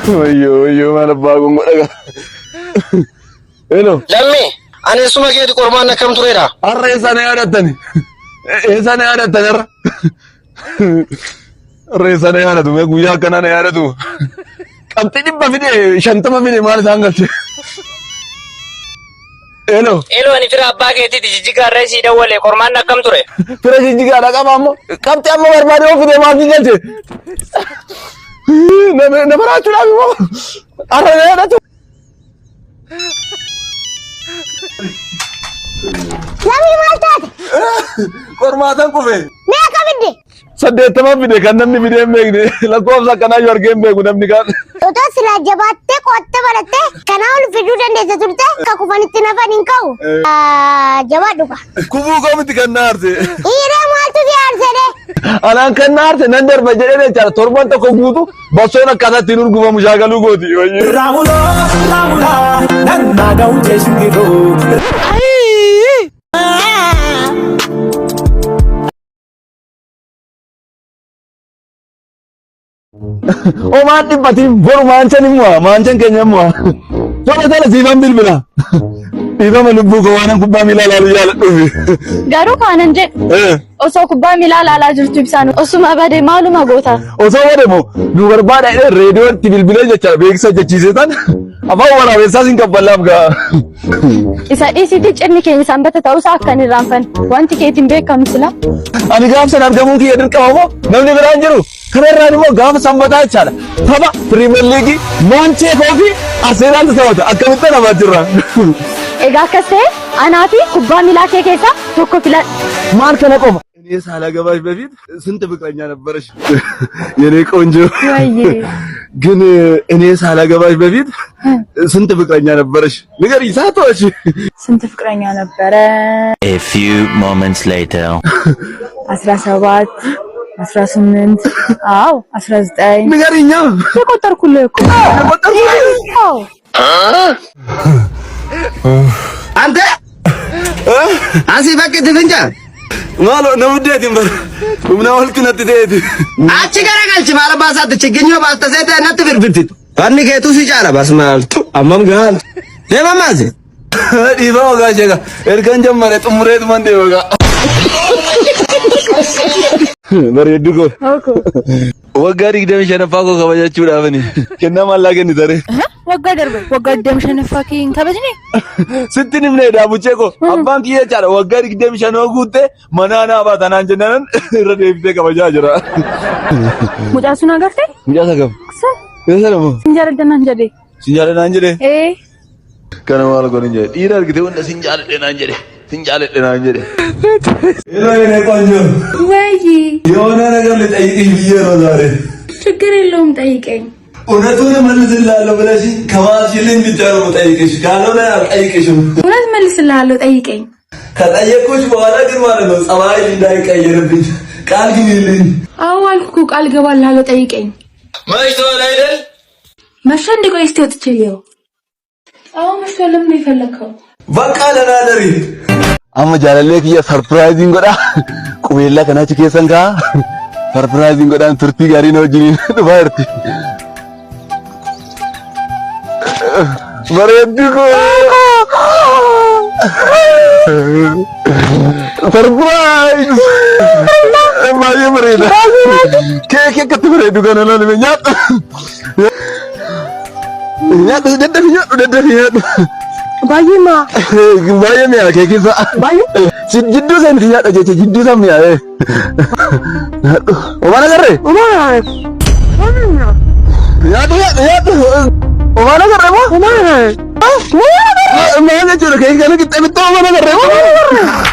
Wayyo mana bagon godaga. Hello. Lammi ani suma geedi qormaanna kam tureera. Arre sana yadatani. Sana yadatani arra. Arre sana yadatu me guyyaa kana na yadatu. Qabxii dhibba fide 50 fide maal isaan galche. Hello. Hello ani fira abbaa keetiiti jijjigaa irraa isii dawwalee qormaanna kam ture. Fira jijjigaa dha qaba ammoo qabxii amma barbaade of fide maal galche. Nama raachuudhaaf immoo arra na yadatu. Lammi maal taate? Qormaatan kufe. Meeqa fidde? 80 fide kan namni fide hin beekne lakkoofsa akkanaa yoo argee hin beeku namni kaan. Otoo silaa jabaattee qo'attee barattee kanaa ol fiduu dandeessa turte akka kufanitti nafan hin ka'u. Jabaadhu qa. Kufuu komiti kan na aarse. Dhiiree maaltu si aarsedhe? Anaan kan na aarse nan darba jedhee jechaadha torban tokko guutu bossoon akkasatti hin urgufamu shaakaluu gooti. Ramula nan naaga'u jechuudha. Oh maan dhibbati boru maanchan immoo maanchan keenya immoo tola siifan bilbila dhiifama lubbuu koo waanan kubbaa miilaa ilaaluu jaaladhuufi. Garuu kaanan jedhu osoo kubbaa miilaa ilaalaa jirtu ibsaan osuma bade maaluma goota. Osoo bade moo nu barbaada reediyootti bilbilee jecha beeksisa jechiisee tan afaan waraabessaas hin qabballaaf gaa. Isa dhiisitti cirni keenya sanbata ta'uusaa akka hin irraanfanne wanti keetiin beekamu sila. Ani gaafsan argamuu kiyya dirqama moo namni biraan jiru. Kana irraan immoo gaafa sanbataa jechaadha. Tapha Pirimeer Liigii Mooncheekoo fi Arsenaal taphata. Akkamitti nama jirra? Egaa akkas ta'e anaa fi kubbaa miilaa kee keessaa tokko filadhu. Maal kana qofa? እኔ ሳላገባሽ በፊት ስንት ፍቅረኛ ነበረሽ? የኔ ቆንጆ ግን እኔ ሳላገባሽ በፊት ስንት ፍቅረኛ ነበረሽ? ንገሪኝ ሳትዋሺ። ስንት ፍቅረኛ ነበረ? A few moments later 17 18 አዎ 19 ንገሪኛ። ተቆጠርኩልህ እኮ አዎ። አንተ አንሲ በቅት ፍንጫ ማሎ ነው ውዴት ይምበር ምን አልክ ነጥቴት አቺ ገረገልች ማለባሳት ችግኞ ባስተሰተ ነጥ ፍርፍርት አኒ ከቱ ሲጫራ ባስማልቱ አማም ጋር ለማማዝ ዲባው ጋጀጋ እርገን ጀመረ ጥሙሬት መንዴ ወጋ በሬድጎ ወጋሪ ደም ሸነፋኮ ከበጃችሁ ዳበኒ ከና ማላገን ዘሬ ወጋ ደርበ ወጋ ደም ሸነፋኪን ከበጅኒ ስትንም ነው ዳቡቼኮ አባን ኪየ ቻለ ወጋሪ ደም ሸነጉቴ መናና ባታናን ጀነን ረዴፍቴ ከበጃ ጅራ ሙጫሱና ገርቴ ሙጫሳ ገብ የሰለሙ ሲንጃረደና እንጀዴ ሲንጃረደና እንጀዴ ከነማል ጎንጀ ዲራ እርግቴ ወንደ ሲንጃረደና እንጀዴ ሲንጃረደና እንጀዴ የኔ ቆንጆ ወይ የሆነ ነገር ልጠይቅሽ ብዬ ነው ዛሬ። ችግር የለውም ጠይቀኝ። እውነቱን መልስልሃለሁ ብለሽ ከማልሽልኝ ብቻ ነው የምጠይቅሽ፣ ካልሆነ አልጠይቅሽም። እውነት መልስልሃለሁ ጠይቀኝ። ከጠየቅኩሽ በኋላ ግን ማለት ነው ጸባይሽ እንዳይቀየርብኝ ቃል ግቢልኝ። አዎ አልኩ ቃል ገባልሃለሁ ጠይቀኝ። መሽቷል አይደል? መሸ እንደ ቆይ እስቲ ወጥቼ ልየው። አዎ መሽቷል። ለምን ነው የፈለከው? በቃ ደህና ደሪ። amma jaalallee kiyya sarpiraayiziin godha qubeellaa kanaachi keessan kaa sarpiraayiziin godhaan turtii gaarii na wajjiniin dhufaa jirti. Bareeddi koo sarpiraayiz baay'ee bareeda keekii akkatti bareedu kana laalime nyaadhu nyaadhu daddafi nyaadhu ባይማ ባይማ ከኪሳ ባይ ጅዱ ሰንቲ ያደ ጀቼ ጅዱ ሰም ያ ኦማና ገረ ኦማና ያዱ ኦማና ገረ ኦማና ማነ ጀረ ከይከነ ከጠምጦ ኦማና ገረ